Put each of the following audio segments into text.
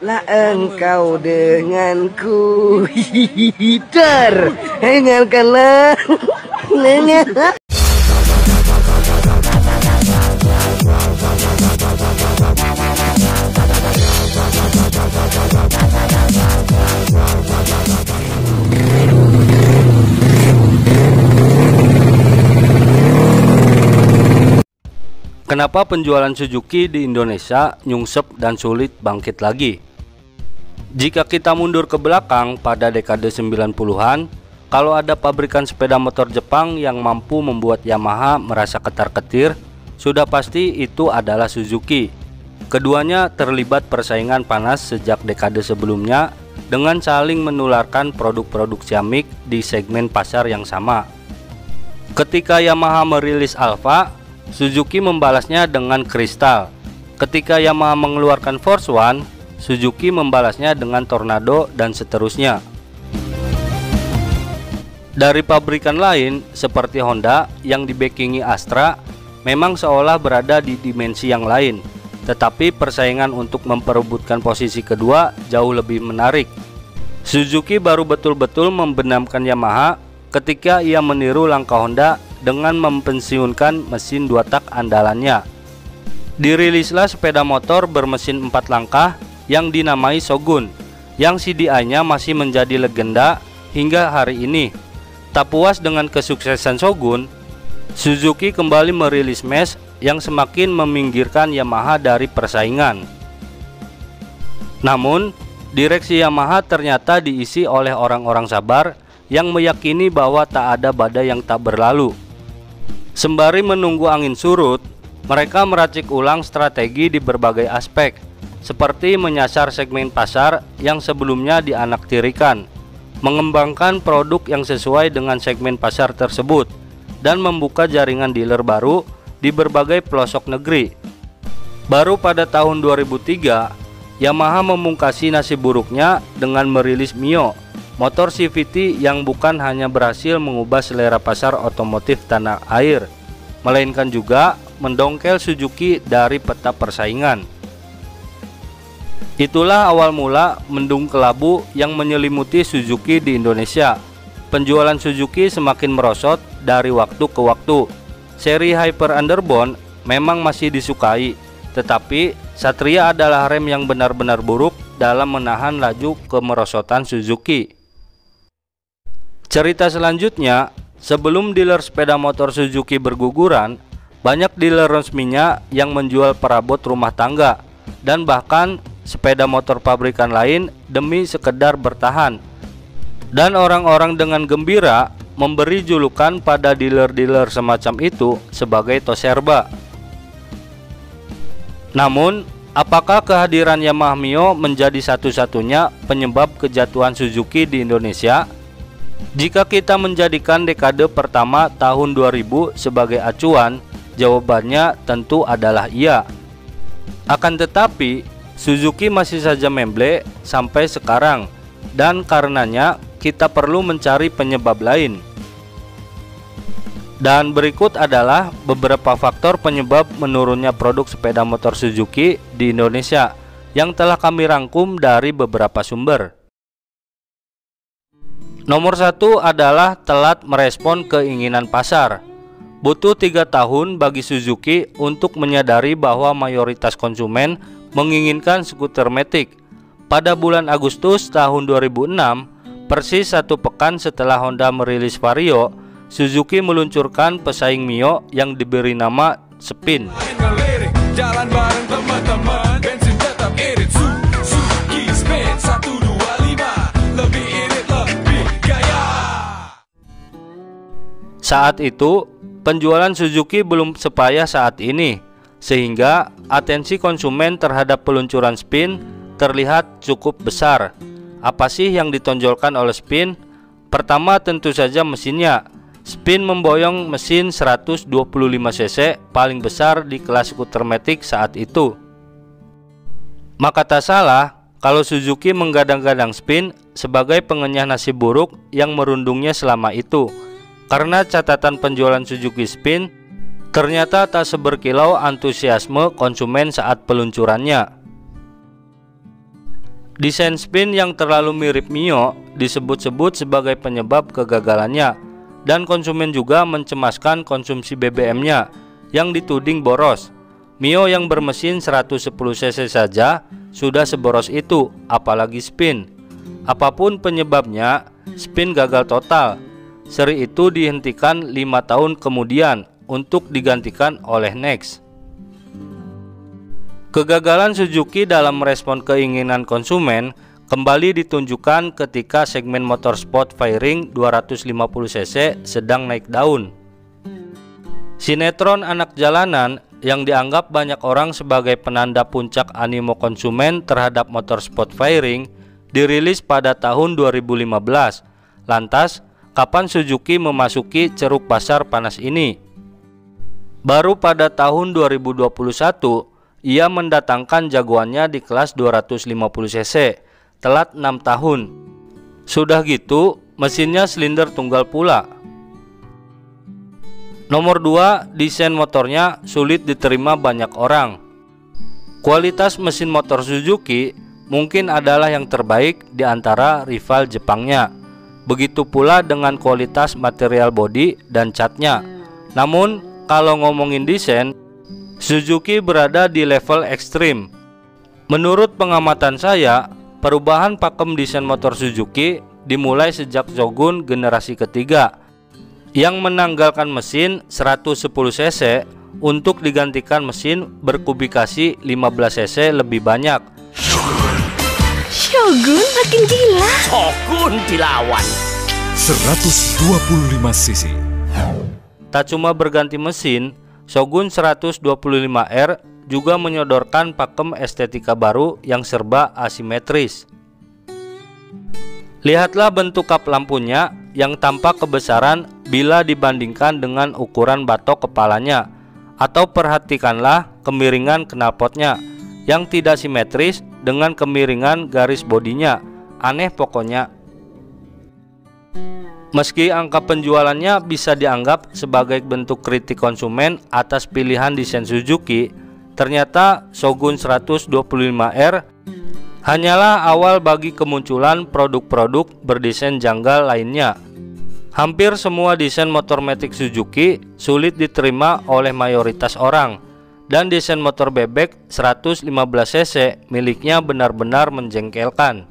Lah engkau denganku. Hihihitar. Dengarkanlah. Kenapa penjualan Suzuki di Indonesia nyungsep dan sulit bangkit lagi? Jika kita mundur ke belakang pada dekade 90-an, kalau ada pabrikan sepeda motor Jepang yang mampu membuat Yamaha merasa ketar-ketir, sudah pasti itu adalah Suzuki. Keduanya terlibat persaingan panas sejak dekade sebelumnya dengan saling menularkan produk-produk ciamik di segmen pasar yang sama. Ketika Yamaha merilis Alpha, Suzuki membalasnya dengan Crystal. Ketika Yamaha mengeluarkan Force One, Suzuki membalasnya dengan Tornado dan seterusnya. Dari pabrikan lain seperti Honda yang dibackingi Astra memang seolah berada di dimensi yang lain, tetapi persaingan untuk memperebutkan posisi kedua jauh lebih menarik. Suzuki baru betul-betul membenamkan Yamaha ketika ia meniru langkah Honda dengan mempensiunkan mesin 2 tak andalannya. Dirilislah sepeda motor bermesin 4 langkah yang dinamai Shogun, yang CDI-nya masih menjadi legenda hingga hari ini. Tak puas dengan kesuksesan Shogun, Suzuki kembali merilis Mesh yang semakin meminggirkan Yamaha dari persaingan. Namun, direksi Yamaha ternyata diisi oleh orang-orang sabar yang meyakini bahwa tak ada badai yang tak berlalu. Sembari menunggu angin surut, mereka meracik ulang strategi di berbagai aspek, seperti menyasar segmen pasar yang sebelumnya dianaktirikan, mengembangkan produk yang sesuai dengan segmen pasar tersebut, dan membuka jaringan dealer baru di berbagai pelosok negeri. Baru pada tahun 2003, Yamaha memungkasi nasib buruknya dengan merilis Mio, motor CVT yang bukan hanya berhasil mengubah selera pasar otomotif tanah air, melainkan juga mendongkel Suzuki dari peta persaingan. Itulah awal mula mendung kelabu yang menyelimuti Suzuki di Indonesia. Penjualan Suzuki semakin merosot dari waktu ke waktu. Seri Hyper Underbone memang masih disukai, tetapi Satria adalah rem yang benar-benar buruk dalam menahan laju kemerosotan Suzuki. Cerita selanjutnya, sebelum dealer sepeda motor Suzuki berguguran, banyak dealer resminya yang menjual perabot rumah tangga dan bahkan sepeda motor pabrikan lain demi sekedar bertahan. Dan orang-orang dengan gembira memberi julukan pada dealer-dealer semacam itu sebagai toserba. Namun, apakah kehadiran Yamaha Mio menjadi satu-satunya penyebab kejatuhan Suzuki di Indonesia? Jika kita menjadikan dekade pertama tahun 2000 sebagai acuan, jawabannya tentu adalah iya. Akan tetapi, Suzuki masih saja memble sampai sekarang, dan karenanya kita perlu mencari penyebab lain. Dan berikut adalah beberapa faktor penyebab menurunnya produk sepeda motor Suzuki di Indonesia yang telah kami rangkum dari beberapa sumber. Nomor 1 adalah telat merespon keinginan pasar. Butuh 3 tahun bagi Suzuki untuk menyadari bahwa mayoritas konsumen menginginkan skuter matic. Pada bulan Agustus tahun 2006, persis 1 pekan setelah Honda merilis Vario, Suzuki meluncurkan pesaing Mio yang diberi nama Spin. Jalan bareng teman-teman, bensin tetap irit, Suzuki Spin 125, lebih irit, lebih gaya. Saat itu, penjualan Suzuki belum sepayah saat ini, sehingga atensi konsumen terhadap peluncuran Spin terlihat cukup besar. Apa sih yang ditonjolkan oleh Spin? Pertama tentu saja mesinnya. Spin memboyong mesin 125 cc paling besar di kelas skuter matic saat itu. Maka tak salah kalau Suzuki menggadang-gadang Spin sebagai pengenyah nasib buruk yang merundungnya selama itu, karena catatan penjualan Suzuki Spin ternyata tak seberkilau antusiasme konsumen saat peluncurannya. Desain spin yang terlalu mirip Mio disebut-sebut sebagai penyebab kegagalannya, dan konsumen juga mencemaskan konsumsi BBM-nya yang dituding boros. Mio yang bermesin 110 cc saja sudah seboros itu, apalagi spin. Apapun penyebabnya, spin gagal total. Seri itu dihentikan 5 tahun kemudian untuk digantikan oleh Next. Kegagalan Suzuki dalam merespon keinginan konsumen kembali ditunjukkan ketika segmen motorsport fairing 250 cc sedang naik daun. Sinetron anak jalanan yang dianggap banyak orang sebagai penanda puncak animo konsumen terhadap motorsport fairing dirilis pada tahun 2015. Lantas, kapan Suzuki memasuki ceruk pasar panas ini? Baru pada tahun 2021, ia mendatangkan jagoannya di kelas 250 cc, telat 6 tahun. Sudah gitu, mesinnya silinder tunggal pula. Nomor 2, desain motornya sulit diterima banyak orang. Kualitas mesin motor Suzuki mungkin adalah yang terbaik di antara rival Jepangnya. Begitu pula dengan kualitas material bodi dan catnya. Namun kalau ngomongin desain, Suzuki berada di level ekstrim. Menurut pengamatan saya, perubahan pakem desain motor Suzuki dimulai sejak Shogun generasi ketiga, yang menanggalkan mesin 110 cc untuk digantikan mesin berkubikasi 15 cc lebih banyak. Shogun makin gila. Shogun dilawan 125 cc. Tak cuma berganti mesin, Shogun 125R juga menyodorkan pakem estetika baru yang serba asimetris. Lihatlah bentuk kap lampunya yang tampak kebesaran bila dibandingkan dengan ukuran batok kepalanya, atau perhatikanlah kemiringan knalpotnya yang tidak simetris dengan kemiringan garis bodinya. Aneh pokoknya. Meski angka penjualannya bisa dianggap sebagai bentuk kritik konsumen atas pilihan desain Suzuki, ternyata Shogun 125R hanyalah awal bagi kemunculan produk-produk berdesain janggal lainnya. Hampir semua desain motor matic Suzuki sulit diterima oleh mayoritas orang, dan desain motor bebek 115 cc miliknya benar-benar menjengkelkan.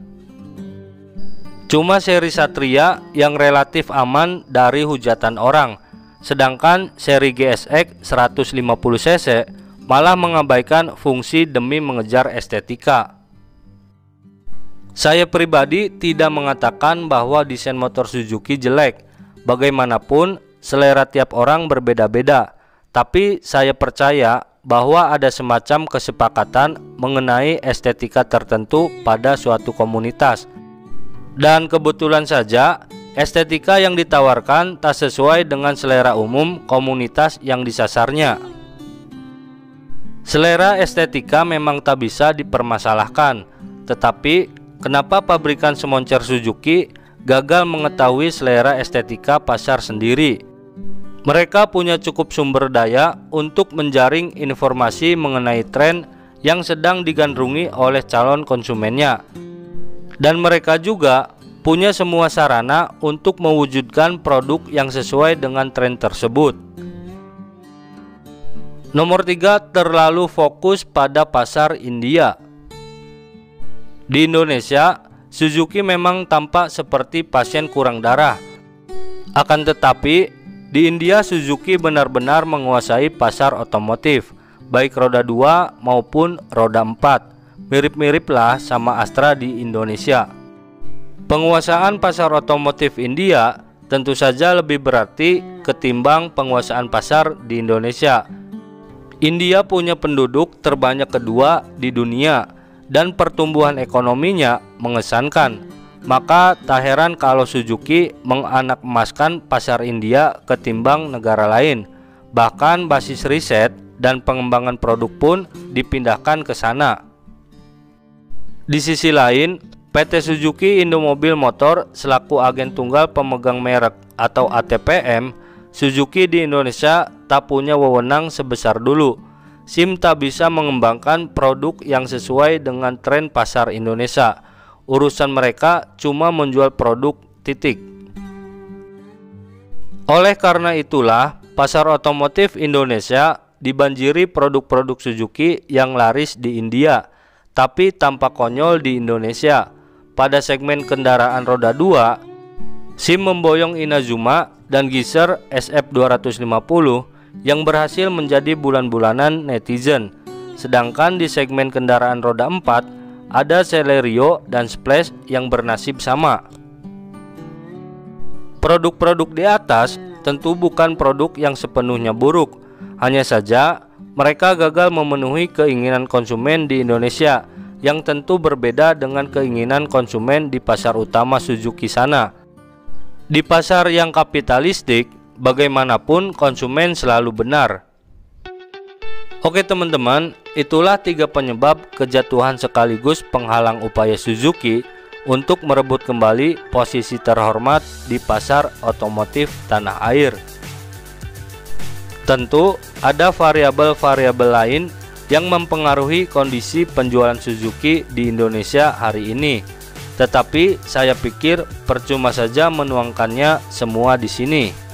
Cuma seri Satria yang relatif aman dari hujatan orang, sedangkan seri GSX 150 cc malah mengabaikan fungsi demi mengejar estetika. Saya pribadi tidak mengatakan bahwa desain motor Suzuki jelek. Bagaimanapun, selera tiap orang berbeda-beda, tapi saya percaya bahwa ada semacam kesepakatan mengenai estetika tertentu pada suatu komunitas. Dan kebetulan saja, estetika yang ditawarkan tak sesuai dengan selera umum komunitas yang disasarnya. Selera estetika memang tak bisa dipermasalahkan, tetapi kenapa pabrikan semoncer Suzuki gagal mengetahui selera estetika pasar sendiri? Mereka punya cukup sumber daya untuk menjaring informasi mengenai tren yang sedang digandrungi oleh calon konsumennya. Dan mereka juga punya semua sarana untuk mewujudkan produk yang sesuai dengan tren tersebut. Nomor 3, terlalu fokus pada pasar India. Di Indonesia, Suzuki memang tampak seperti pasien kurang darah. Akan tetapi, di India Suzuki benar-benar menguasai pasar otomotif, baik roda 2 maupun roda 4. Mirip-mirip lah sama Astra di Indonesia. Penguasaan pasar otomotif India tentu saja lebih berarti ketimbang penguasaan pasar di Indonesia. India punya penduduk terbanyak kedua di dunia dan pertumbuhan ekonominya mengesankan. Maka tak heran kalau Suzuki menganak-emaskan pasar India ketimbang negara lain. Bahkan basis riset dan pengembangan produk pun dipindahkan ke sana. Di sisi lain, PT Suzuki Indomobil Motor selaku agen tunggal pemegang merek atau ATPM, Suzuki di Indonesia tak punya wewenang sebesar dulu. SIM tak bisa mengembangkan produk yang sesuai dengan tren pasar Indonesia. urusan mereka cuma menjual produk, titik. Oleh karena itulah, pasar otomotif Indonesia dibanjiri produk-produk Suzuki yang laris di India, tapi tampak konyol di Indonesia. Pada segmen kendaraan roda 2, SIM memboyong Inazuma dan Gixxer SF250 yang berhasil menjadi bulan-bulanan netizen. Sedangkan di segmen kendaraan roda 4, ada Celerio dan Splash yang bernasib sama. Produk-produk di atas tentu bukan produk yang sepenuhnya buruk, hanya saja mereka gagal memenuhi keinginan konsumen di Indonesia yang tentu berbeda dengan keinginan konsumen di pasar utama Suzuki sana. Di pasar yang kapitalistik, bagaimanapun konsumen selalu benar. Oke teman-teman, itulah 3 penyebab kejatuhan sekaligus penghalang upaya Suzuki untuk merebut kembali posisi terhormat di pasar otomotif tanah air. Tentu ada variabel-variabel lain yang mempengaruhi kondisi penjualan Suzuki di Indonesia hari ini. Tetapi saya pikir percuma saja menuangkannya semua di sini.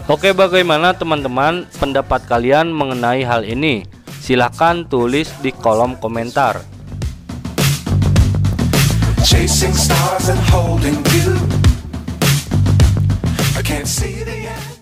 Oke, bagaimana teman-teman pendapat kalian mengenai hal ini? Silahkan tulis di kolom komentar. Chasing stars and holding you. I can't see the end.